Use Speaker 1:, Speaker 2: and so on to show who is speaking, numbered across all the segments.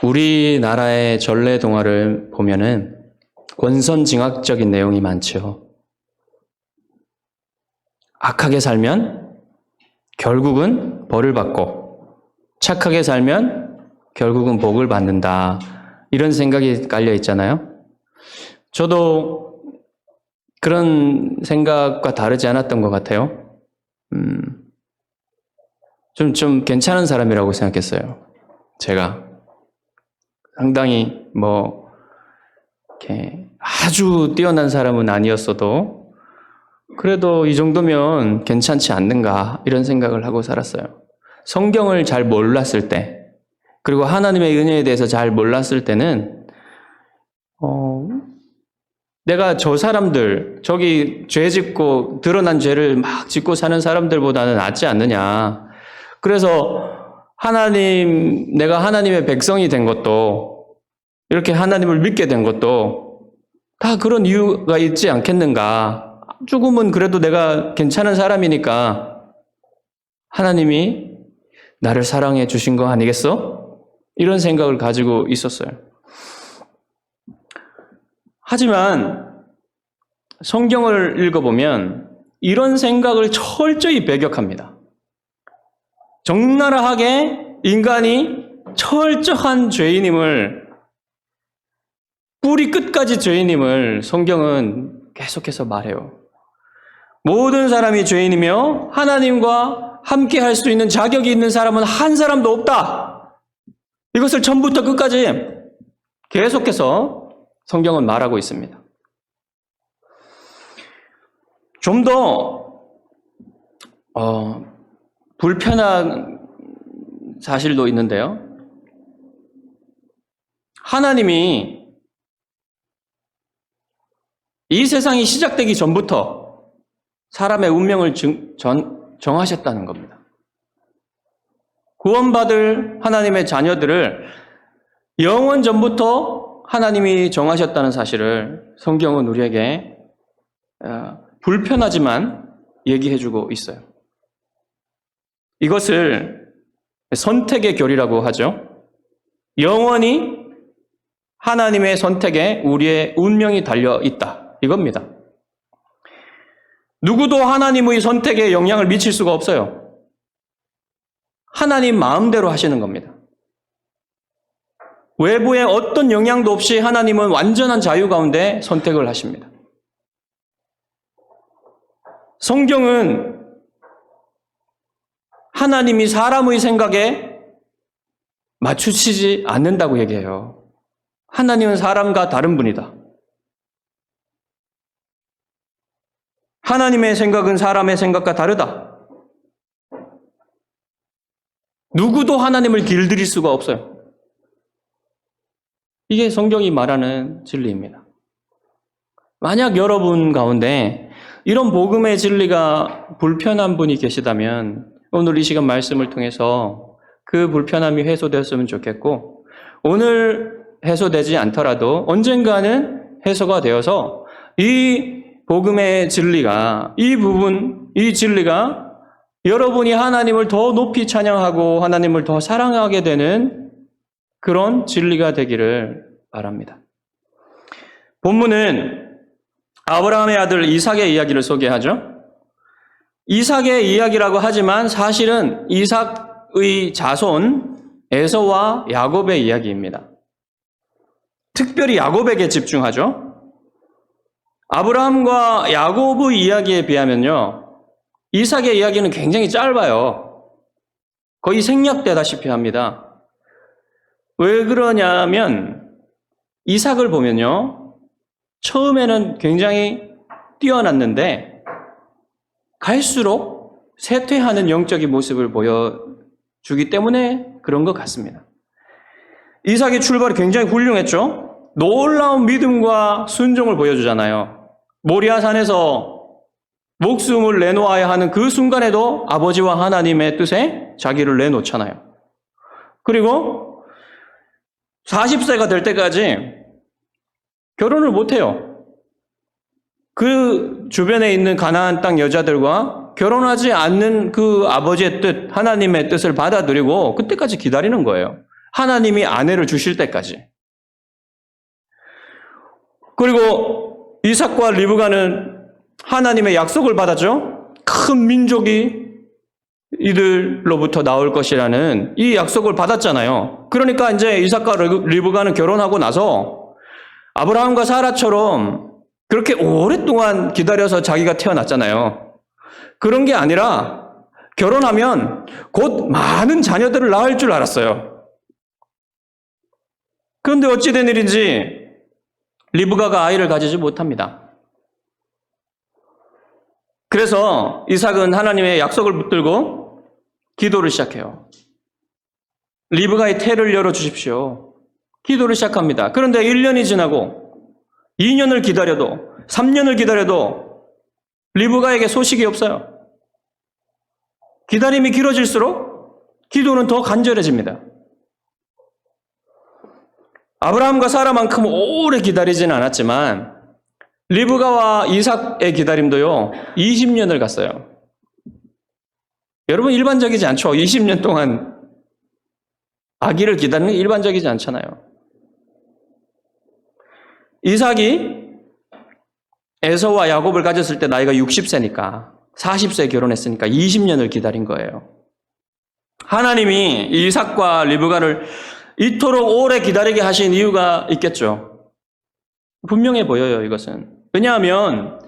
Speaker 1: 우리나라의 전래 동화를 보면은 권선징악적인 내용이 많죠. 악하게 살면 결국은 벌을 받고 착하게 살면 결국은 복을 받는다. 이런 생각이 깔려 있잖아요. 저도 그런 생각과 다르지 않았던 것 같아요. 좀 괜찮은 사람이라고 생각했어요. 제가 상당히 이렇게 아주 뛰어난 사람은 아니었어도 그래도 이 정도면 괜찮지 않는가 이런 생각을 하고 살았어요. 성경을 잘 몰랐을 때 그리고 하나님의 은혜에 대해서 잘 몰랐을 때는 내가 저 사람들 저기 죄 짓고 드러난 죄를 막 짓고 사는 사람들보다는 낫지 않느냐. 그래서 내가 하나님의 백성이 된 것도 이렇게 하나님을 믿게 된 것도 다 그런 이유가 있지 않겠는가. 조금은 그래도 내가 괜찮은 사람이니까 하나님이 나를 사랑해 주신 거 아니겠어? 이런 생각을 가지고 있었어요. 하지만 성경을 읽어보면 이런 생각을 철저히 배격합니다. 적나라하게 인간이 철저한 죄인임을, 뿌리 끝까지 죄인임을 성경은 계속해서 말해요. 모든 사람이 죄인이며 하나님과 함께 할 수 있는 자격이 있는 사람은 한 사람도 없다. 이것을 처음부터 끝까지 계속해서 성경은 말하고 있습니다. 좀 더 불편한 사실도 있는데요. 하나님이 이 세상이 시작되기 전부터 사람의 운명을 정하셨다는 겁니다. 구원받을 하나님의 자녀들을 영원 전부터 하나님이 정하셨다는 사실을 성경은 우리에게 불편하지만 얘기해주고 있어요. 이것을 선택의 결이라고 하죠. 영원히 하나님의 선택에 우리의 운명이 달려 있다. 이겁니다. 누구도 하나님의 선택에 영향을 미칠 수가 없어요. 하나님 마음대로 하시는 겁니다. 외부의 어떤 영향도 없이 하나님은 완전한 자유 가운데 선택을 하십니다. 성경은 하나님이 사람의 생각에 맞추시지 않는다고 얘기해요. 하나님은 사람과 다른 분이다. 하나님의 생각은 사람의 생각과 다르다. 누구도 하나님을 길들일 수가 없어요. 이게 성경이 말하는 진리입니다. 만약 여러분 가운데 이런 복음의 진리가 불편한 분이 계시다면 오늘 이 시간 말씀을 통해서 그 불편함이 해소되었으면 좋겠고, 오늘 해소되지 않더라도 언젠가는 해소가 되어서 이 복음의 진리가, 이 진리가 여러분이 하나님을 더 높이 찬양하고 하나님을 더 사랑하게 되는 그런 진리가 되기를 바랍니다. 본문은 아브라함의 아들 이삭의 이야기를 소개하죠. 이삭의 이야기라고 하지만 사실은 이삭의 자손 에서와 야곱의 이야기입니다. 특별히 야곱에게 집중하죠. 아브라함과 야곱의 이야기에 비하면요, 이삭의 이야기는 굉장히 짧아요. 거의 생략되다시피 합니다. 왜 그러냐면 이삭을 보면요, 처음에는 굉장히 뛰어났는데 갈수록 쇠퇴하는 영적인 모습을 보여주기 때문에 그런 것 같습니다. 이삭의 출발이 굉장히 훌륭했죠. 놀라운 믿음과 순종을 보여주잖아요. 모리아산에서 목숨을 내놓아야 하는 그 순간에도 아버지와 하나님의 뜻에 자기를 내놓잖아요. 그리고 40세가 될 때까지 결혼을 못해요. 그 주변에 있는 가나안 땅 여자들과 결혼하지 않는 그 아버지의 뜻, 하나님의 뜻을 받아들이고 그때까지 기다리는 거예요. 하나님이 아내를 주실 때까지. 그리고 이삭과 리브가는 하나님의 약속을 받았죠. 큰 민족이 이들로부터 나올 것이라는 이 약속을 받았잖아요. 그러니까 이제 이삭과 리브가는 결혼하고 나서 아브라함과 사라처럼 그렇게 오랫동안 기다려서 자기가 태어났잖아요. 그런 게 아니라 결혼하면 곧 많은 자녀들을 낳을 줄 알았어요. 그런데 어찌된 일인지 리브가가 아이를 가지지 못합니다. 그래서 이삭은 하나님의 약속을 붙들고 기도를 시작해요. 리브가의 태를 열어주십시오. 기도를 시작합니다. 그런데 1년이 지나고 2년을 기다려도 3년을 기다려도 리브가에게 소식이 없어요. 기다림이 길어질수록 기도는 더 간절해집니다. 아브라함과 사라만큼 오래 기다리지는 않았지만 리브가와 이삭의 기다림도요 20년을 갔어요. 여러분 일반적이지 않죠? 20년 동안 아기를 기다리는 게 일반적이지 않잖아요. 이삭이 에서와 야곱을 가졌을 때 나이가 60세니까 40세에 결혼했으니까 20년을 기다린 거예요. 하나님이 이삭과 리브가를 이토록 오래 기다리게 하신 이유가 있겠죠. 분명해 보여요, 이것은. 왜냐하면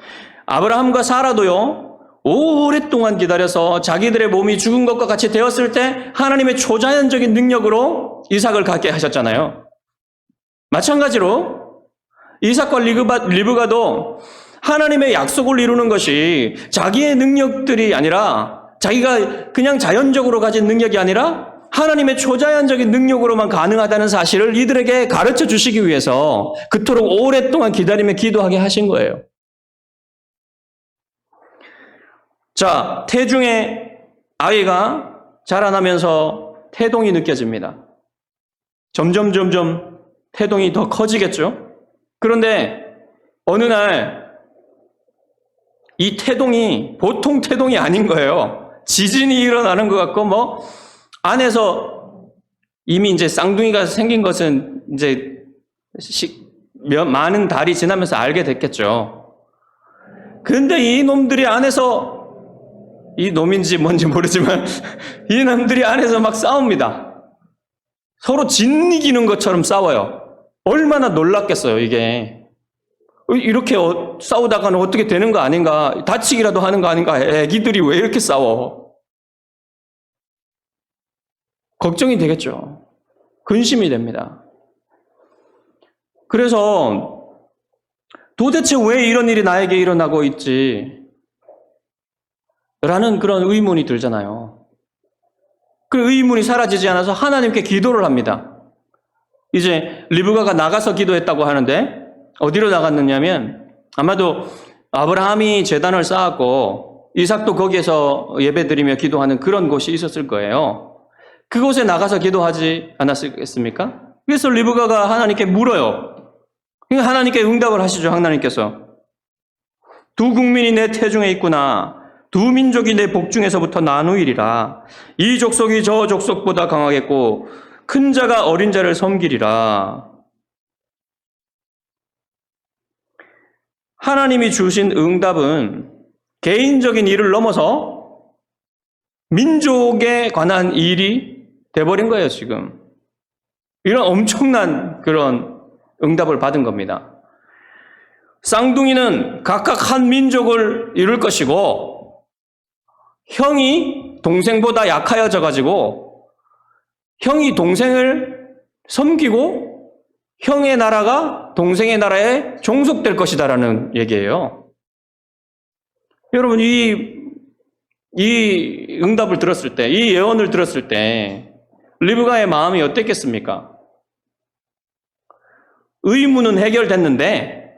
Speaker 1: 아브라함과 사라도요, 오랫동안 기다려서 자기들의 몸이 죽은 것과 같이 되었을 때 하나님의 초자연적인 능력으로 이삭을 갖게 하셨잖아요. 마찬가지로 이삭과 리브가도 하나님의 약속을 이루는 것이 자기의 능력들이 아니라 자기가 그냥 자연적으로 가진 능력이 아니라 하나님의 초자연적인 능력으로만 가능하다는 사실을 이들에게 가르쳐 주시기 위해서 그토록 오랫동안 기다리며 기도하게 하신 거예요. 자, 태중에 아이가 자라나면서 태동이 느껴집니다. 점점 태동이 더 커지겠죠? 그런데 어느 날 이 태동이 보통 태동이 아닌 거예요. 지진이 일어나는 것 같고 안에서 이미 이제 쌍둥이가 생긴 것은 이제 많은 달이 지나면서 알게 됐겠죠. 그런데 이 놈들이 안에서 이 놈인지 뭔지 모르지만 이 놈들이 안에서 막 싸웁니다. 서로 짓이기는 것처럼 싸워요. 얼마나 놀랐겠어요, 이게. 이렇게 싸우다가는 어떻게 되는 거 아닌가, 다치기라도 하는 거 아닌가, 애기들이 왜 이렇게 싸워? 걱정이 되겠죠. 근심이 됩니다. 그래서 도대체 왜 이런 일이 나에게 일어나고 있지? 라는 그런 의문이 들잖아요. 그 의문이 사라지지 않아서 하나님께 기도를 합니다. 이제 리브가가 나가서 기도했다고 하는데 어디로 나갔느냐면 아마도 아브라함이 제단을 쌓았고 이삭도 거기에서 예배드리며 기도하는 그런 곳이 있었을 거예요. 그곳에 나가서 기도하지 않았겠습니까? 그래서 리브가가 하나님께 물어요. 그러니까 하나님께 응답을 하시죠. 하나님께서 두 국민이 내 태중에 있구나. 두 민족이 내 복중에서부터 나누이리라. 이 족속이 저 족속보다 강하겠고 큰 자가 어린 자를 섬기리라. 하나님이 주신 응답은 개인적인 일을 넘어서 민족에 관한 일이 돼버린 거예요, 지금. 이런 엄청난 그런 응답을 받은 겁니다. 쌍둥이는 각각 한 민족을 이룰 것이고 형이 동생보다 약하여져 가지고 형이 동생을 섬기고 형의 나라가 동생의 나라에 종속될 것이다라는 얘기예요. 여러분, 이 응답을 들었을 때, 이 예언을 들었을 때 리브가의 마음이 어땠겠습니까? 의문은 해결됐는데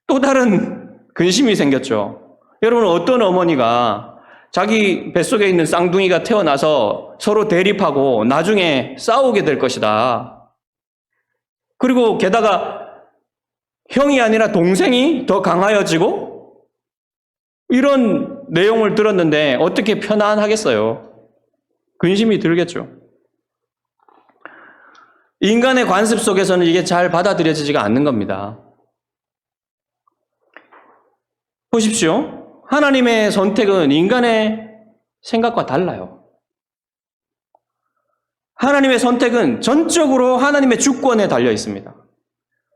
Speaker 1: 또 다른 근심이 생겼죠. 여러분, 어떤 어머니가 자기 뱃속에 있는 쌍둥이가 태어나서 서로 대립하고 나중에 싸우게 될 것이다. 그리고 게다가 형이 아니라 동생이 더 강하여지고 이런 내용을 들었는데 어떻게 편안하겠어요? 근심이 들겠죠. 인간의 관습 속에서는 이게 잘 받아들여지지가 않는 겁니다. 보십시오. 하나님의 선택은 인간의 생각과 달라요. 하나님의 선택은 전적으로 하나님의 주권에 달려 있습니다.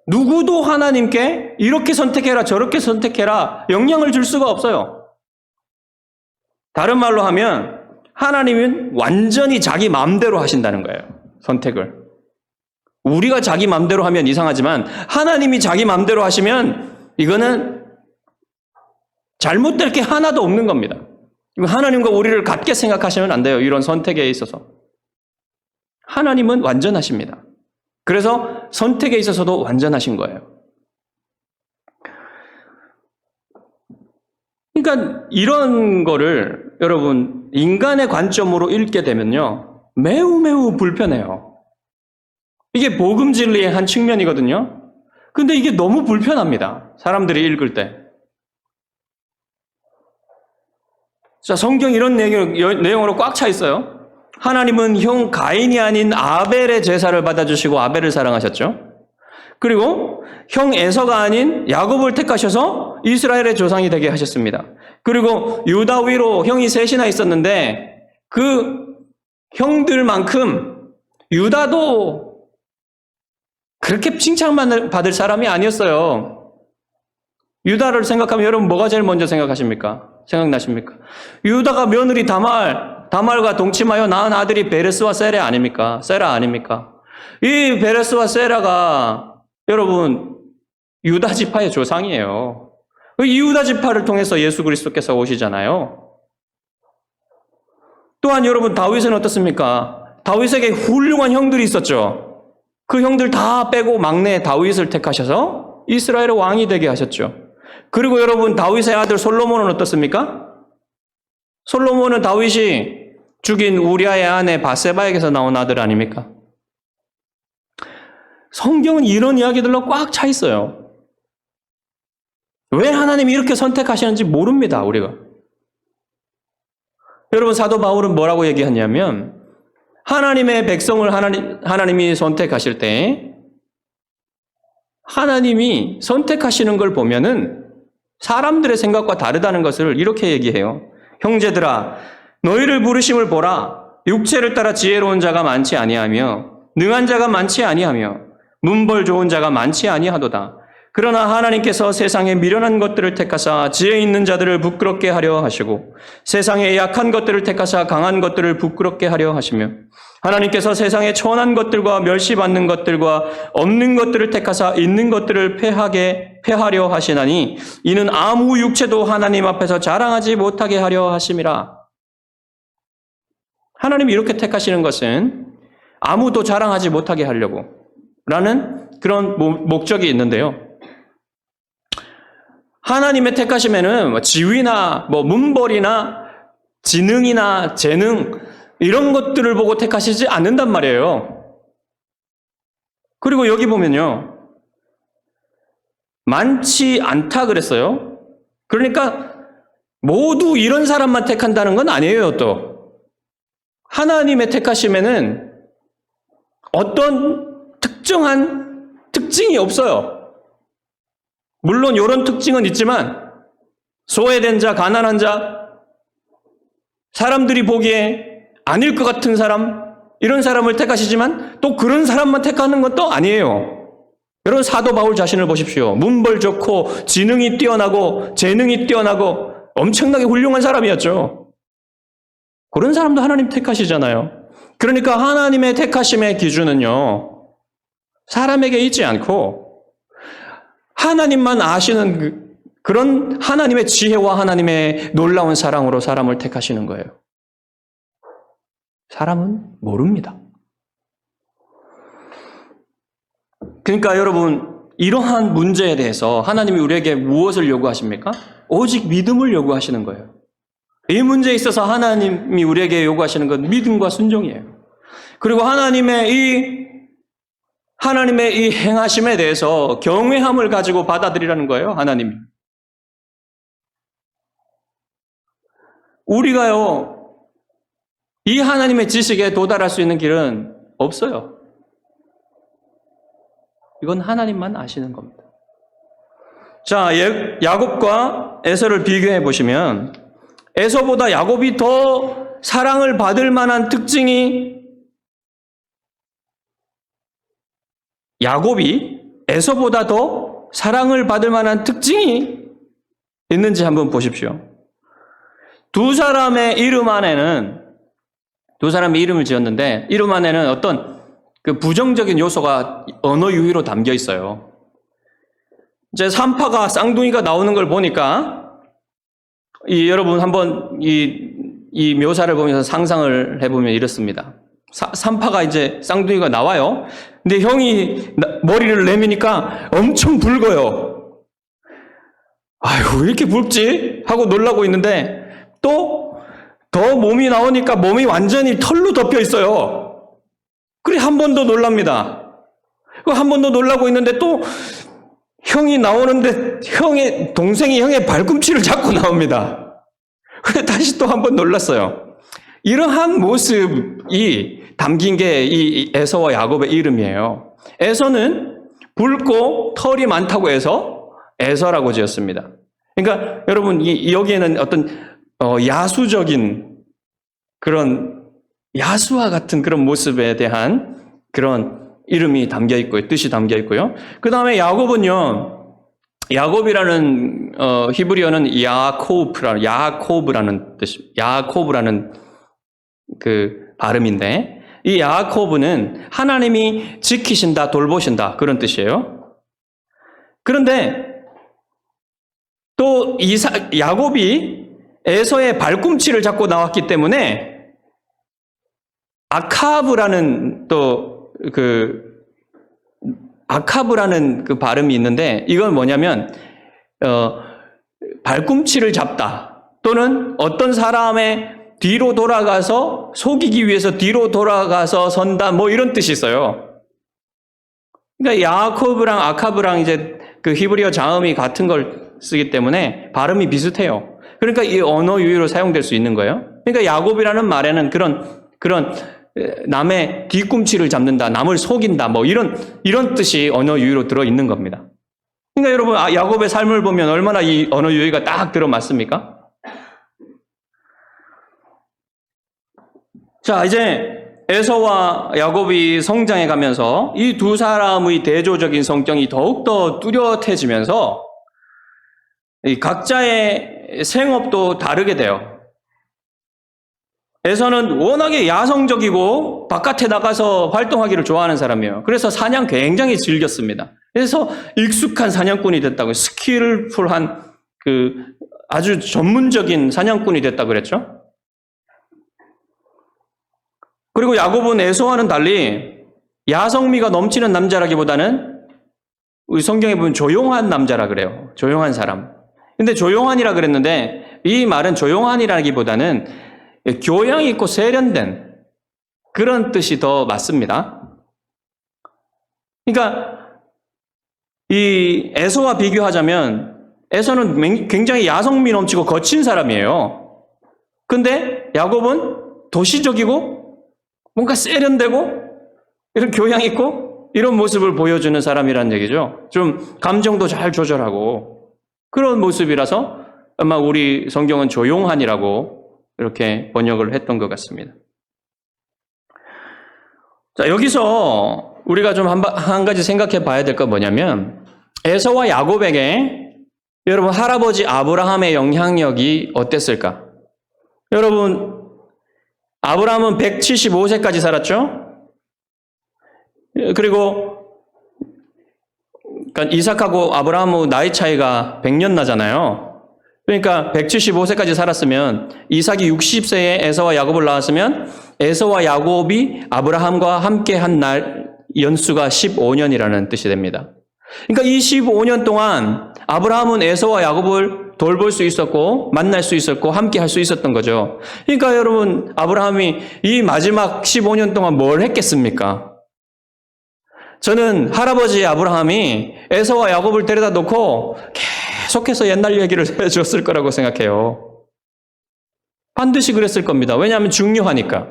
Speaker 1: 누구도 하나님께 이렇게 선택해라 저렇게 선택해라 영향을 줄 수가 없어요. 다른 말로 하면 하나님은 완전히 자기 마음대로 하신다는 거예요. 선택을. 우리가 자기 마음대로 하면 이상하지만 하나님이 자기 마음대로 하시면 이거는 잘못될 게 하나도 없는 겁니다. 하나님과 우리를 같게 생각하시면 안 돼요. 이런 선택에 있어서. 하나님은 완전하십니다. 그래서 선택에 있어서도 완전하신 거예요. 그러니까 이런 거를 여러분 인간의 관점으로 읽게 되면요. 매우 불편해요. 이게 복음 진리의 한 측면이거든요. 근데 이게 너무 불편합니다. 사람들이 읽을 때. 자, 성경 이런 내용으로 꽉 차 있어요. 하나님은 형 가인이 아닌 아벨의 제사를 받아주시고 아벨을 사랑하셨죠. 그리고 형 에서가 아닌 야곱을 택하셔서 이스라엘의 조상이 되게 하셨습니다. 그리고 유다 위로 형이 셋이나 있었는데 그 형들만큼 유다도 그렇게 칭찬만 받을 사람이 아니었어요. 유다를 생각하면 여러분 뭐가 제일 먼저 생각나십니까? 유다가 며느리 다말과 동침하여 낳은 아들이 베레스와 세라 아닙니까? 이 베레스와 세라가 여러분 유다 지파의 조상이에요. 이 유다 지파를 통해서 예수 그리스도께서 오시잖아요. 또한 여러분 다윗은 어떻습니까? 다윗에게 훌륭한 형들이 있었죠. 그 형들 다 빼고 막내 다윗을 택하셔서 이스라엘의 왕이 되게 하셨죠. 그리고 여러분 다윗의 아들 솔로몬은 어떻습니까? 솔로몬은 다윗이 죽인 우리아의 아내 바세바에게서 나온 아들 아닙니까? 성경은 이런 이야기들로 꽉 차 있어요. 왜 하나님이 이렇게 선택하시는지 모릅니다, 우리가. 여러분 사도 바울은 뭐라고 얘기하냐면 하나님의 백성을 하나님이 선택하실 때 하나님이 선택하시는 걸 보면은 사람들의 생각과 다르다는 것을 이렇게 얘기해요. 형제들아, 너희를 부르심을 보라. 육체를 따라 지혜로운 자가 많지 아니하며 능한 자가 많지 아니하며 문벌 좋은 자가 많지 아니하도다. 그러나 하나님께서 세상에 미련한 것들을 택하사 지혜 있는 자들을 부끄럽게 하려 하시고 세상에 약한 것들을 택하사 강한 것들을 부끄럽게 하려 하시며 하나님께서 세상에 천한 것들과 멸시받는 것들과 없는 것들을 택하사 있는 것들을 패하려 하시나니 이는 아무 육체도 하나님 앞에서 자랑하지 못하게 하려 하심이라. 하나님이 이렇게 택하시는 것은 아무도 자랑하지 못하게 하려고 라는 그런 목적이 있는데요. 하나님의 택하심에는 지위나 문벌이나 지능이나 재능 이런 것들을 보고 택하시지 않는단 말이에요. 그리고 여기 보면요. 많지 않다 그랬어요. 그러니까 모두 이런 사람만 택한다는 건 아니에요, 또. 하나님의 택하심에는 어떤 특정한 특징이 없어요. 물론 이런 특징은 있지만 소외된 자, 가난한 자, 사람들이 보기에 아닐 것 같은 사람, 이런 사람을 택하시지만 또 그런 사람만 택하는 것도 아니에요. 여러분 사도 바울 자신을 보십시오. 문벌 좋고 지능이 뛰어나고 재능이 뛰어나고 엄청나게 훌륭한 사람이었죠. 그런 사람도 하나님 택하시잖아요. 그러니까 하나님의 택하심의 기준은요. 사람에게 있지 않고 하나님만 아시는 그런 하나님의 지혜와 하나님의 놀라운 사랑으로 사람을 택하시는 거예요. 사람은 모릅니다. 그러니까 여러분 이러한 문제에 대해서 하나님이 우리에게 무엇을 요구하십니까? 오직 믿음을 요구하시는 거예요. 이 문제에 있어서 하나님이 우리에게 요구하시는 건 믿음과 순종이에요. 그리고 하나님의 이 행하심에 대해서 경외함을 가지고 받아들이라는 거예요, 하나님이. 우리가요, 이 하나님의 지식에 도달할 수 있는 길은 없어요. 이건 하나님만 아시는 겁니다. 자, 야곱과 에서를 비교해 보시면 에서보다 야곱이 더 사랑을 받을 만한 특징이 야곱이 에서보다 더 사랑을 받을 만한 특징이 있는지 한번 보십시오. 두 사람의 이름 안에는 두 사람의 이름을 지었는데 이름 안에는 어떤 그 부정적인 요소가 언어 유희로 담겨 있어요. 이제 산파가 쌍둥이가 나오는 걸 보니까 여러분 한번 이 묘사를 보면서 상상을 해보면 이렇습니다. 산파가 이제 쌍둥이가 나와요. 근데 형이 머리를 내미니까 엄청 붉어요. 아유, 왜 이렇게 붉지? 하고 놀라고 있는데 또 더 몸이 나오니까 몸이 완전히 털로 덮여 있어요. 그래 한 번 더 놀랍니다. 한 번 더 놀라고 있는데 또 형이 나오는데 동생이 형의 발꿈치를 잡고 나옵니다. 그래 다시 또 한 번 놀랐어요. 이러한 모습이 담긴 게 이 에서와 야곱의 이름이에요. 에서는 붉고 털이 많다고 해서 에서라고 지었습니다. 그러니까 여러분 여기에는 어떤 야수적인 그런 야수와 같은 그런 모습에 대한 그런 이름이 담겨 있고요. 뜻이 담겨 있고요. 그 다음에 야곱은요. 야곱이라는 히브리어는 야코브라는 뜻, 야코브라는 그 발음인데 이 야코브는 하나님이 지키신다, 돌보신다 그런 뜻이에요. 그런데 또 야곱이 에서의 발꿈치를 잡고 나왔기 때문에 아카브라는 그 발음이 있는데 이건 뭐냐면 발꿈치를 잡다 또는 어떤 사람의 뒤로 돌아가서 속이기 위해서 뒤로 돌아가서 선다 뭐 이런 뜻이 있어요. 그러니까 야코브랑 아카브랑 이제 그 히브리어 자음이 같은 걸 쓰기 때문에 발음이 비슷해요. 그러니까 이 언어 유희로 사용될 수 있는 거예요. 그러니까 야곱이라는 말에는 그런 남의 뒤꿈치를 잡는다, 남을 속인다, 뭐 이런 뜻이 언어 유희로 들어 있는 겁니다. 그러니까 여러분 야곱의 삶을 보면 얼마나 이 언어 유희가 딱 들어맞습니까? 자, 이제 에서와 야곱이 성장해 가면서 이 두 사람의 대조적인 성격이 더욱더 뚜렷해지면서 이 각자의 생업도 다르게 돼요. 에서는 워낙에 야성적이고 바깥에 나가서 활동하기를 좋아하는 사람이에요. 그래서 사냥 굉장히 즐겼습니다. 그래서 익숙한 사냥꾼이 됐다고, 스킬풀한 그 아주 전문적인 사냥꾼이 됐다고 그랬죠. 그리고 야곱은 에서와는 달리 야성미가 넘치는 남자라기보다는 우리 성경에 보면 조용한 남자라 그래요. 조용한 사람. 근데 조용한이라 그랬는데 이 말은 조용한이라기보다는 교養있고 세련된 그런 뜻이 더 맞습니다. 그러니까 이 에서와 비교하자면 에서는 굉장히 야성미 넘치고 거친 사람이에요. 근데 야곱은 도시적이고 뭔가 세련되고 이런 교양 있고 이런 모습을 보여주는 사람이라는 얘기죠. 좀 감정도 잘 조절하고 그런 모습이라서 아마 우리 성경은 조용한이라고 이렇게 번역을 했던 것 같습니다. 자, 여기서 우리가 좀 한 가지 생각해 봐야 될 건 뭐냐면 에서와 야곱에게 여러분 할아버지 아브라함의 영향력이 어땠을까? 여러분 아브라함은 175세까지 살았죠? 그리고 그러니까 이삭하고 아브라함의 나이 차이가 100년 나잖아요. 그러니까 175세까지 살았으면 이삭이 60세에 에서와 야곱을 낳았으면 에서와 야곱이 아브라함과 함께 한 날 연수가 15년이라는 뜻이 됩니다. 그러니까 이 15년 동안 아브라함은 에서와 야곱을 돌볼 수 있었고 만날 수 있었고 함께 할 수 있었던 거죠. 그러니까 여러분 아브라함이 이 마지막 15년 동안 뭘 했겠습니까? 저는 할아버지 아브라함이 에서와 야곱을 데려다 놓고 계속해서 옛날 얘기를 해줬을 거라고 생각해요. 반드시 그랬을 겁니다. 왜냐하면 중요하니까.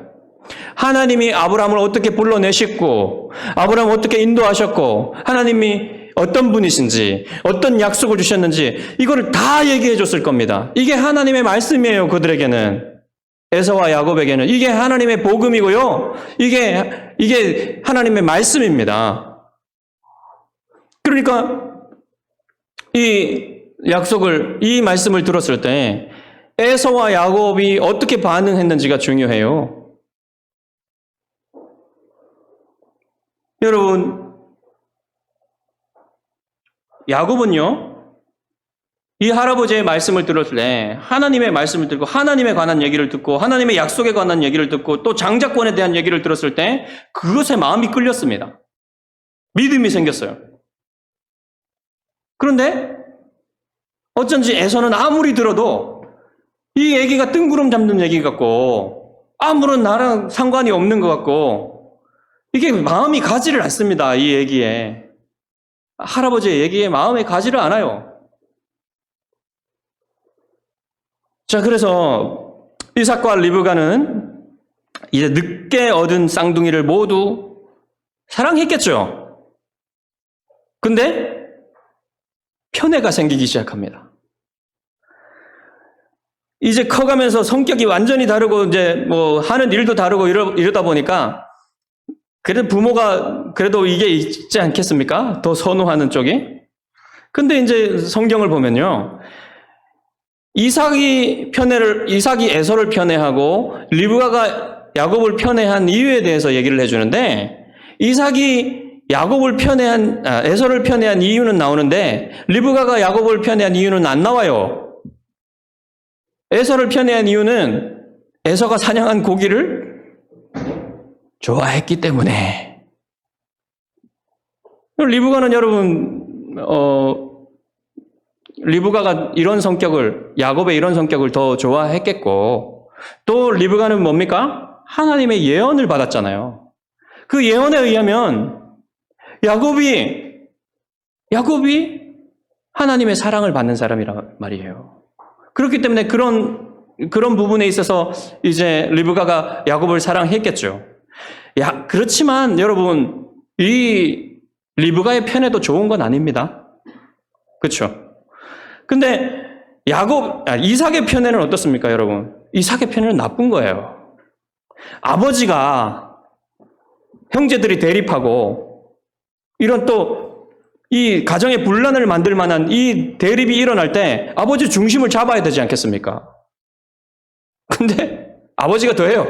Speaker 1: 하나님이 아브라함을 어떻게 불러내셨고, 아브라함을 어떻게 인도하셨고, 하나님이 어떤 분이신지, 어떤 약속을 주셨는지, 이거를 다 얘기해 줬을 겁니다. 이게 하나님의 말씀이에요, 그들에게는. 에서와 야곱에게는. 이게 하나님의 복음이고요. 이게 하나님의 말씀입니다. 그러니까, 이 말씀을 들었을 때, 에서와 야곱이 어떻게 반응했는지가 중요해요. 여러분, 야곱은요, 이 할아버지의 말씀을 들었을 때 하나님의 말씀을 듣고 하나님에 관한 얘기를 듣고 하나님의 약속에 관한 얘기를 듣고 또 장자권에 대한 얘기를 들었을 때 그것에 마음이 끌렸습니다. 믿음이 생겼어요. 그런데 어쩐지 에서는 아무리 들어도 이 얘기가 뜬구름 잡는 얘기 같고 아무런 나랑 상관이 없는 것 같고 이게 마음이 가지를 않습니다. 이 얘기에. 할아버지의 얘기에 마음에 가지를 않아요. 자, 그래서 이삭과 리브가는 이제 늦게 얻은 쌍둥이를 모두 사랑했겠죠. 근데 편애가 생기기 시작합니다. 이제 커가면서 성격이 완전히 다르고 이제 뭐 하는 일도 다르고 이러다 보니까 그래도 부모가 그래도 이게 있지 않겠습니까? 더 선호하는 쪽이. 근데 이제 성경을 보면요. 이삭이 에서를 편애하고 리브가가 야곱을 편애한 이유에 대해서 얘기를 해주는데 이삭이 에서를 편애한 이유는 나오는데 리브가가 야곱을 편애한 이유는 안 나와요. 에서를 편애한 이유는 에서가 사냥한 고기를 좋아했기 때문에. 리브가는 여러분, 리브가가 야곱의 이런 성격을 더 좋아했겠고, 또 리브가는 뭡니까? 하나님의 예언을 받았잖아요. 그 예언에 의하면 야곱이 하나님의 사랑을 받는 사람이란 말이에요. 그렇기 때문에 그런 부분에 있어서 이제 리브가가 야곱을 사랑했겠죠. 그렇지만 여러분, 이 리브가의 편애도 좋은 건 아닙니다. 그렇죠? 근데 이삭의 편애는 어떻습니까, 여러분? 이삭의 편애는 나쁜 거예요. 아버지가 형제들이 대립하고 이런 또 이 가정의 분란을 만들 만한 이 대립이 일어날 때 아버지 중심을 잡아야 되지 않겠습니까? 근데 아버지가 더해요.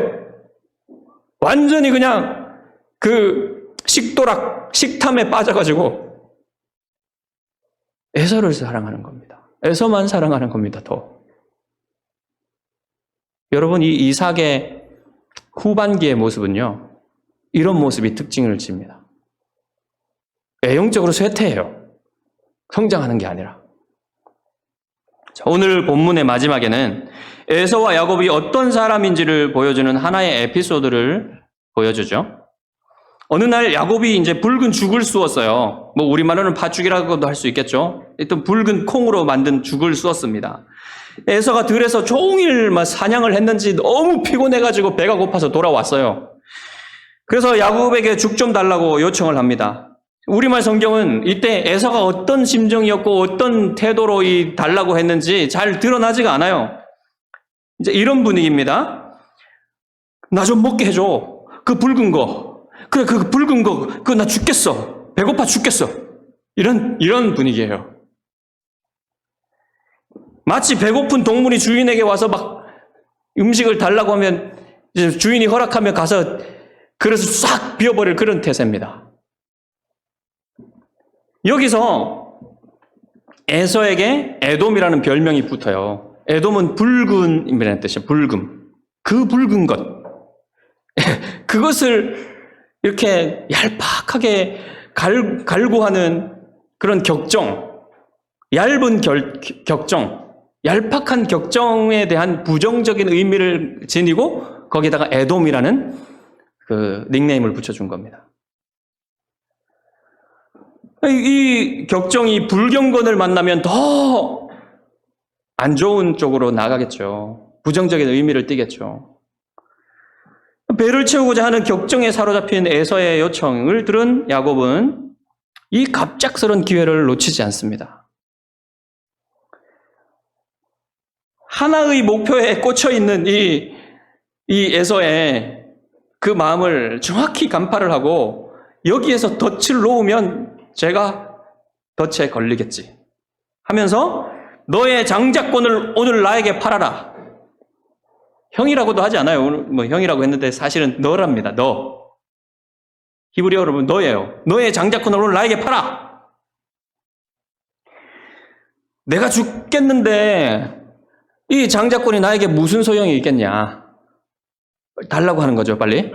Speaker 1: 완전히 그냥 그 식탐에 빠져가지고 에서를 사랑하는 겁니다. 에서만 사랑하는 겁니다, 더. 여러분, 이 이삭의 후반기의 모습은요, 이런 모습이 특징을 칩니다. 외형적으로 쇠퇴해요. 성장하는 게 아니라. 자, 오늘 본문의 마지막에는 에서와 야곱이 어떤 사람인지를 보여주는 하나의 에피소드를 보여주죠. 어느 날 야곱이 이제 붉은 죽을 쑤었어요. 뭐 우리말로는 팥죽이라고도 할 수 있겠죠. 일단 붉은 콩으로 만든 죽을 쑤었습니다. 에서가 들에서 종일 막 사냥을 했는지 너무 피곤해가지고 배가 고파서 돌아왔어요. 그래서 야곱에게 죽 좀 달라고 요청을 합니다. 우리말 성경은 이때 에서가 어떤 심정이었고 어떤 태도로 달라고 했는지 잘 드러나지가 않아요. 이제 이런 분위기입니다. 나 좀 먹게 해줘. 그 붉은 거. 그래, 그 붉은 거. 그거 나 죽겠어. 배고파 죽겠어. 이런 분위기예요. 마치 배고픈 동물이 주인에게 와서 막 음식을 달라고 하면 이제 주인이 허락하면 가서 그릇을 싹 비워버릴 그런 태세입니다. 여기서 에서에게 에돔이라는 별명이 붙어요. 에돔은 붉은이라는 뜻이에요. 붉음. 그 붉은 것. 그것을 이렇게 얄팍하게 갈구하는 그런 격정, 얇은 격정, 얄팍한 격정에 대한 부정적인 의미를 지니고 거기다가 에돔이라는 그 닉네임을 붙여준 겁니다. 이 격정이 불경건을 만나면 더 안 좋은 쪽으로 나가겠죠. 부정적인 의미를 띠겠죠. 배를 채우고자 하는 격정에 사로잡힌 에서의 요청을 들은 야곱은 이 갑작스런 기회를 놓치지 않습니다. 하나의 목표에 꽂혀 있는 이 에서의 그 마음을 정확히 간파를 하고 여기에서 덫을 놓으면 제가 덫에 걸리겠지 하면서 너의 장자권을 오늘 나에게 팔아라. 형이라고도 하지 않아요. 오늘 뭐 형이라고 했는데 사실은 너랍니다. 너. 히브리어로 너예요. 너의 장자권을 오늘 나에게 팔아. 내가 죽겠는데 이 장자권이 나에게 무슨 소용이 있겠냐. 달라고 하는 거죠, 빨리.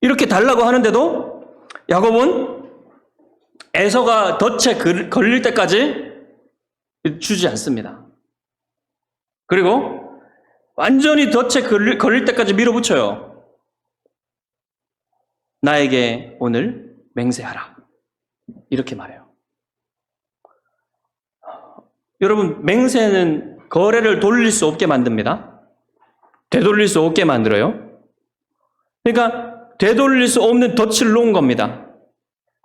Speaker 1: 이렇게 달라고 하는데도 야곱은 에서가 덫에 걸릴 때까지 주지 않습니다. 그리고 완전히 덫에 걸릴 때까지 밀어붙여요. 나에게 오늘 맹세하라. 이렇게 말해요. 여러분, 맹세는 거래를 돌릴 수 없게 만듭니다. 되돌릴 수 없게 만들어요. 그러니까 되돌릴 수 없는 덫을 놓은 겁니다.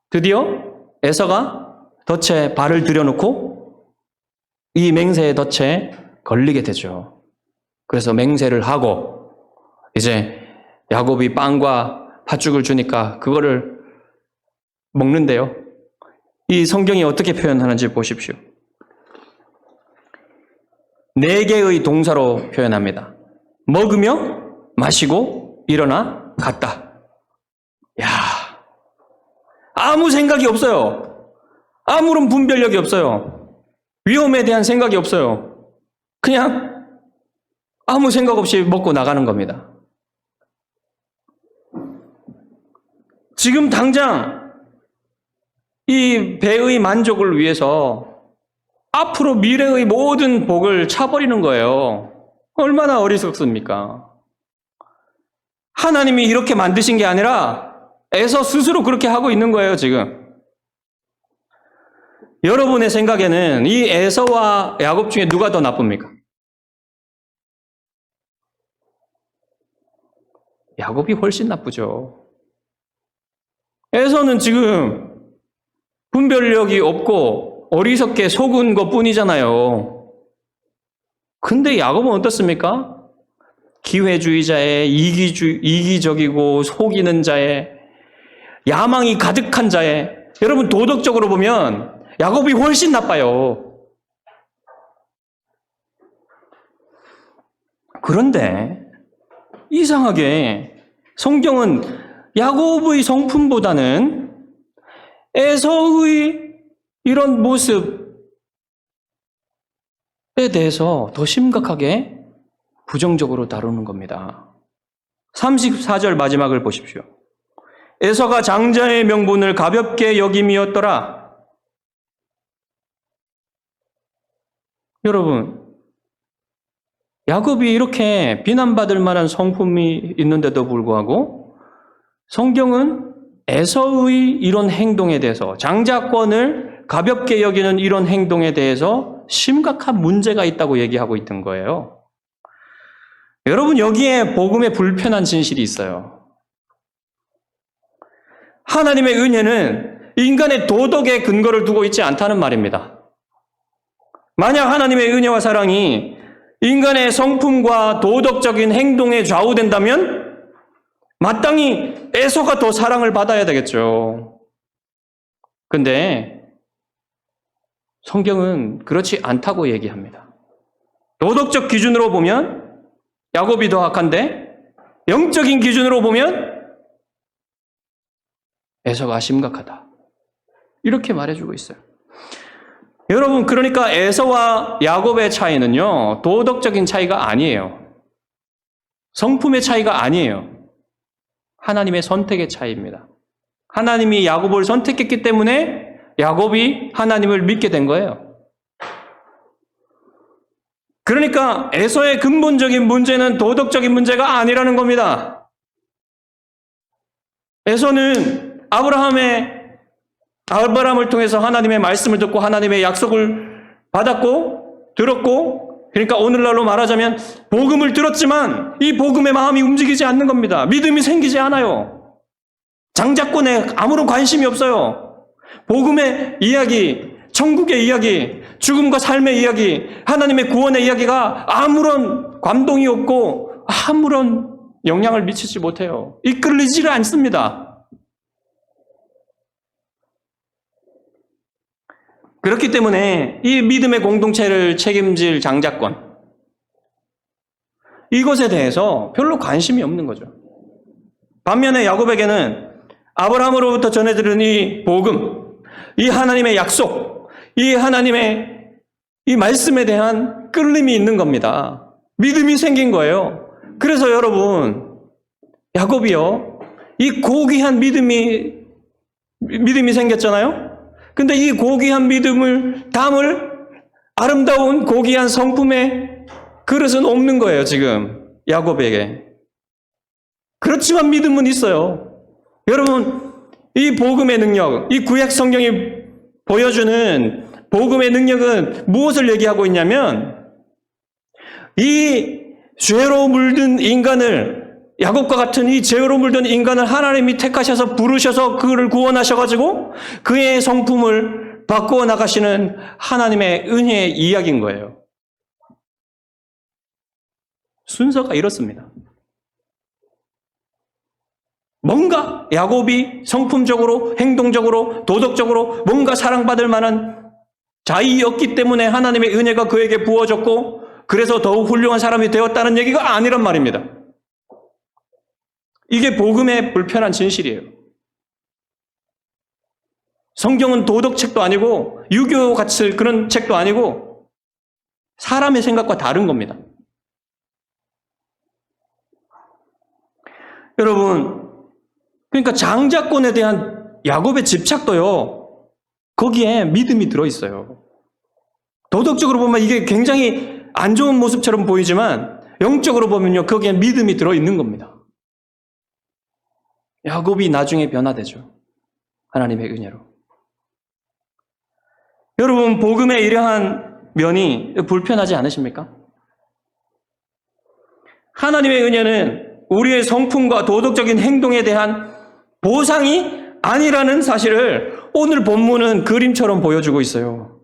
Speaker 1: 드디어 에서가 덫에 발을 들여놓고 이 맹세의 덫에 걸리게 되죠. 그래서 맹세를 하고 이제 야곱이 빵과 팥죽을 주니까 그거를 먹는데요. 이 성경이 어떻게 표현하는지 보십시오. 4개의 동사로 표현합니다. 먹으며 마시고 일어나 갔다. 야, 아무 생각이 없어요. 아무런 분별력이 없어요. 위험에 대한 생각이 없어요. 그냥 아무 생각 없이 먹고 나가는 겁니다. 지금 당장 이 배의 만족을 위해서 앞으로 미래의 모든 복을 차버리는 거예요. 얼마나 어리석습니까? 하나님이 이렇게 만드신 게 아니라 에서 스스로 그렇게 하고 있는 거예요, 지금. 여러분의 생각에는 이 에서와 야곱 중에 누가 더 나쁩니까? 야곱이 훨씬 나쁘죠. 에서는 지금 분별력이 없고 어리석게 속은 것뿐이잖아요. 근데 야곱은 어떻습니까? 기회주의자의 이기적이고 속이는 자의 야망이 가득한 자의 여러분 도덕적으로 보면 야곱이 훨씬 나빠요. 그런데 이상하게 성경은 야곱의 성품보다는 에서의 이런 모습에 대해서 더 심각하게 부정적으로 다루는 겁니다. 34절 마지막을 보십시오. 에서가 장자의 명분을 가볍게 여김이었더라. 여러분, 야곱이 이렇게 비난받을 만한 성품이 있는데도 불구하고 성경은 에서의 이런 행동에 대해서 장자권을 가볍게 여기는 이런 행동에 대해서 심각한 문제가 있다고 얘기하고 있던 거예요. 여러분, 여기에 복음의 불편한 진실이 있어요. 하나님의 은혜는 인간의 도덕의 근거를 두고 있지 않다는 말입니다. 만약 하나님의 은혜와 사랑이 인간의 성품과 도덕적인 행동에 좌우된다면 마땅히 에서가 더 사랑을 받아야 되겠죠. 근데 성경은 그렇지 않다고 얘기합니다. 도덕적 기준으로 보면 야곱이 더 악한데 영적인 기준으로 보면 에서가 심각하다. 이렇게 말해주고 있어요. 여러분, 그러니까 에서와 야곱의 차이는요, 도덕적인 차이가 아니에요. 성품의 차이가 아니에요. 하나님의 선택의 차이입니다. 하나님이 야곱을 선택했기 때문에 야곱이 하나님을 믿게 된 거예요. 그러니까 에서의 근본적인 문제는 도덕적인 문제가 아니라는 겁니다. 에서는 아브라함을 통해서 하나님의 말씀을 듣고 하나님의 약속을 받았고 들었고 그러니까 오늘날로 말하자면 복음을 들었지만 이 복음의 마음이 움직이지 않는 겁니다. 믿음이 생기지 않아요. 장자권에 아무런 관심이 없어요. 복음의 이야기, 천국의 이야기, 죽음과 삶의 이야기, 하나님의 구원의 이야기가 아무런 감동이 없고 아무런 영향을 미치지 못해요. 이끌리지를 않습니다. 그렇기 때문에 이 믿음의 공동체를 책임질 장자권, 이것에 대해서 별로 관심이 없는 거죠. 반면에 야곱에게는 아브라함으로부터 전해들은 이 복음, 이 하나님의 약속, 이 하나님의 이 말씀에 대한 끌림이 있는 겁니다. 믿음이 생긴 거예요. 그래서 여러분, 야곱이요, 이 고귀한 믿음이 생겼잖아요? 근데 이 고귀한 믿음을 담을 아름다운 고귀한 성품의 그릇은 없는 거예요, 지금. 야곱에게. 그렇지만 믿음은 있어요. 여러분, 이 복음의 능력, 이 구약 성경이 보여주는 복음의 능력은 무엇을 얘기하고 있냐면, 이 죄로 물든 인간을, 야곱과 같은 이 죄로 물든 인간을 하나님이 택하셔서 부르셔서 그를 구원하셔가지고 그의 성품을 바꾸어 나가시는 하나님의 은혜의 이야기인 거예요. 순서가 이렇습니다. 뭔가 야곱이 성품적으로, 행동적으로, 도덕적으로 뭔가 사랑받을 만한 자의였기 때문에 하나님의 은혜가 그에게 부어졌고 그래서 더욱 훌륭한 사람이 되었다는 얘기가 아니란 말입니다. 이게 복음의 불편한 진실이에요. 성경은 도덕책도 아니고 유교 같이 그런 책도 아니고 사람의 생각과 다른 겁니다. 여러분, 그러니까 장자권에 대한 야곱의 집착도요, 거기에 믿음이 들어있어요. 도덕적으로 보면 이게 굉장히 안 좋은 모습처럼 보이지만 영적으로 보면요, 거기에 믿음이 들어있는 겁니다. 야곱이 나중에 변화되죠. 하나님의 은혜로. 여러분, 복음의 이러한 면이 불편하지 않으십니까? 하나님의 은혜는 우리의 성품과 도덕적인 행동에 대한 보상이 아니라는 사실을 오늘 본문은 그림처럼 보여주고 있어요.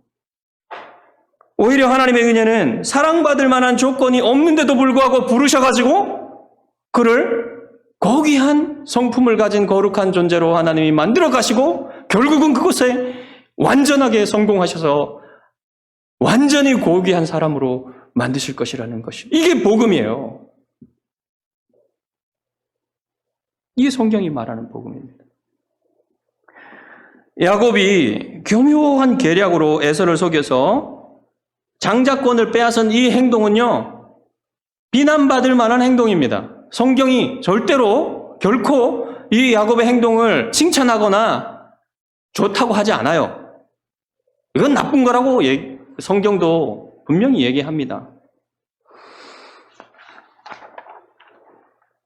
Speaker 1: 오히려 하나님의 은혜는 사랑받을 만한 조건이 없는데도 불구하고 부르셔가지고 그를 고귀한 성품을 가진 거룩한 존재로 하나님이 만들어 가시고 결국은 그것에 완전하게 성공하셔서 완전히 고귀한 사람으로 만드실 것이라는 것이, 이게 복음이에요. 이게 성경이 말하는 복음입니다. 야곱이 교묘한 계략으로 에서를 속여서 장자권을 빼앗은 이 행동은요, 비난받을 만한 행동입니다. 성경이 절대로 결코 이 야곱의 행동을 칭찬하거나 좋다고 하지 않아요. 이건 나쁜 거라고 성경도 분명히 얘기합니다.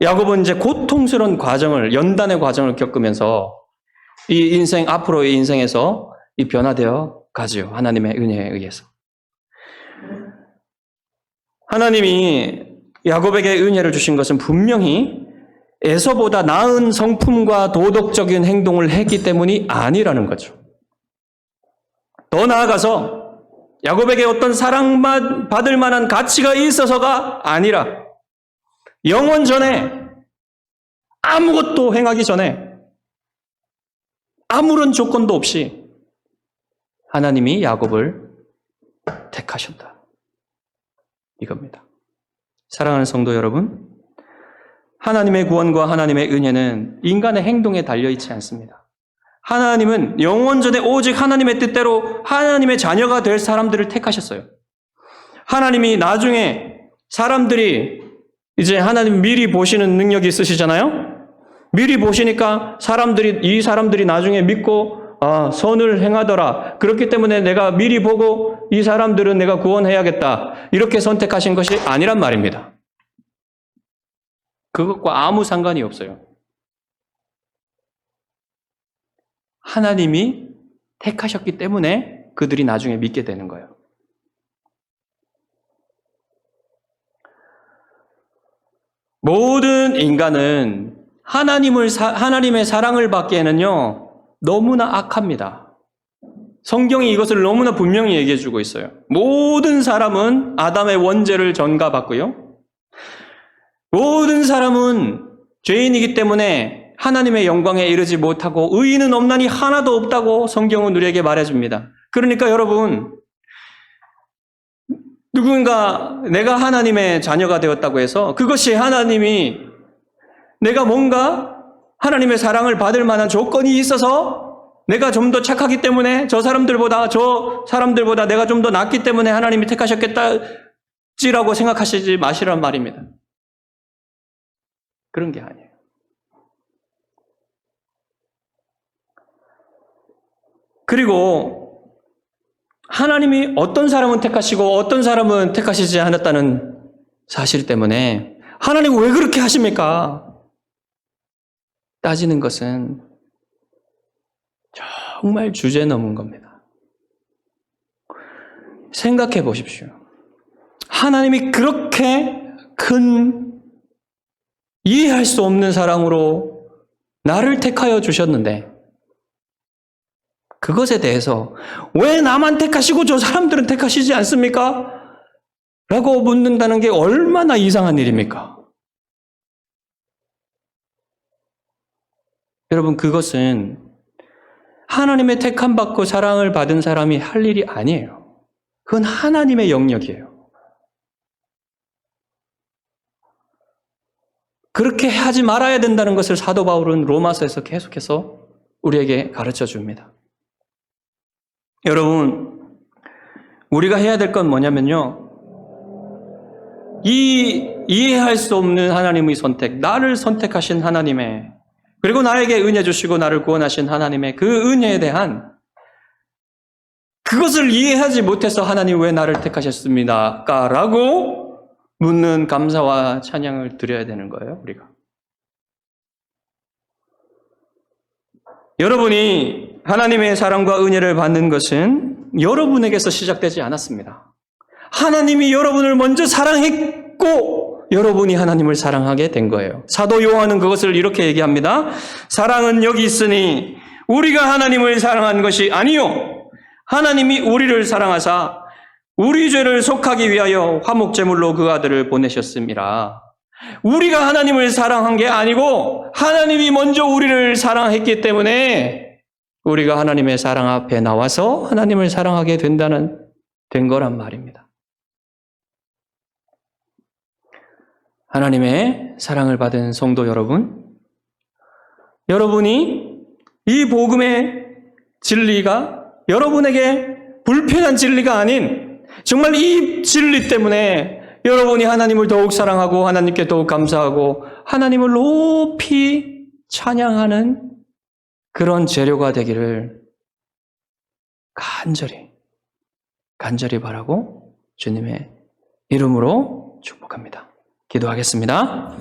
Speaker 1: 야곱은 이제 고통스러운 과정을, 연단의 과정을 겪으면서 이 인생, 앞으로의 인생에서 이 변화되어 가지요. 하나님의 은혜에 의해서. 하나님이 야곱에게 은혜를 주신 것은 분명히 에서보다 나은 성품과 도덕적인 행동을 했기 때문이 아니라는 거죠. 더 나아가서 야곱에게 어떤 사랑받을 만한 가치가 있어서가 아니라 영원 전에 아무것도 행하기 전에 아무런 조건도 없이 하나님이 야곱을 택하셨다. 이겁니다. 사랑하는 성도 여러분, 하나님의 구원과 하나님의 은혜는 인간의 행동에 달려있지 않습니다. 하나님은 영원전에 오직 하나님의 뜻대로 하나님의 자녀가 될 사람들을 택하셨어요. 하나님이 나중에 사람들이 이제 하나님 미리 보시는 능력이 있으시잖아요. 미리 보시니까 이 사람들이 나중에 믿고 선을 행하더라. 그렇기 때문에 내가 미리 보고 이 사람들은 내가 구원해야겠다. 이렇게 선택하신 것이 아니란 말입니다. 그것과 아무 상관이 없어요. 하나님이 택하셨기 때문에 그들이 나중에 믿게 되는 거예요. 모든 인간은 하나님의 사랑을 받기에는요, 너무나 악합니다. 성경이 이것을 너무나 분명히 얘기해 주고 있어요. 모든 사람은 아담의 원죄를 전가받고요. 모든 사람은 죄인이기 때문에 하나님의 영광에 이르지 못하고 의인은 없나니 하나도 없다고 성경은 우리에게 말해줍니다. 그러니까 여러분, 누군가 내가 하나님의 자녀가 되었다고 해서 그것이 하나님이 내가 뭔가 하나님의 사랑을 받을 만한 조건이 있어서 내가 좀 더 착하기 때문에 저 사람들보다 내가 좀 더 낫기 때문에 하나님이 택하셨겠다지라고 생각하시지 마시란 말입니다. 그런 게 아니에요. 그리고 하나님이 어떤 사람은 택하시고 어떤 사람은 택하시지 않았다는 사실 때문에 하나님은 왜 그렇게 하십니까? 따지는 것은 정말 주제 넘은 겁니다. 생각해 보십시오. 하나님이 그렇게 큰 이해할 수 없는 사랑으로 나를 택하여 주셨는데 그것에 대해서 왜 나만 택하시고 저 사람들은 택하시지 않습니까? 라고 묻는다는 게 얼마나 이상한 일입니까? 여러분, 그것은 하나님의 택함받고 사랑을 받은 사람이 할 일이 아니에요. 그건 하나님의 영역이에요. 그렇게 하지 말아야 된다는 것을 사도 바울은 로마서에서 계속해서 우리에게 가르쳐 줍니다. 여러분, 우리가 해야 될 건 뭐냐면요. 이해할 수 없는 하나님의 선택, 나를 선택하신 하나님의, 그리고 나에게 은혜 주시고 나를 구원하신 하나님의 그 은혜에 대한 그것을 이해하지 못해서 하나님 왜 나를 택하셨습니까? 라고 묻는 감사와 찬양을 드려야 되는 거예요, 우리가. 여러분이 하나님의 사랑과 은혜를 받는 것은 여러분에게서 시작되지 않았습니다. 하나님이 여러분을 먼저 사랑했고 여러분이 하나님을 사랑하게 된 거예요. 사도 요한은 그것을 이렇게 얘기합니다. 사랑은 여기 있으니 우리가 하나님을 사랑한 것이 아니요 하나님이 우리를 사랑하사 우리 죄를 속하기 위하여 화목제물로 그 아들을 보내셨습니다. 우리가 하나님을 사랑한 게 아니고 하나님이 먼저 우리를 사랑했기 때문에 우리가 하나님의 사랑 앞에 나와서 하나님을 사랑하게 된 거란 말입니다. 하나님의 사랑을 받은 성도 여러분, 여러분이 이 복음의 진리가 여러분에게 불편한 진리가 아닌 정말 이 진리 때문에 여러분이 하나님을 더욱 사랑하고 하나님께 더욱 감사하고 하나님을 높이 찬양하는 그런 재료가 되기를 간절히 바라고 주님의 이름으로 축복합니다. 기도하겠습니다.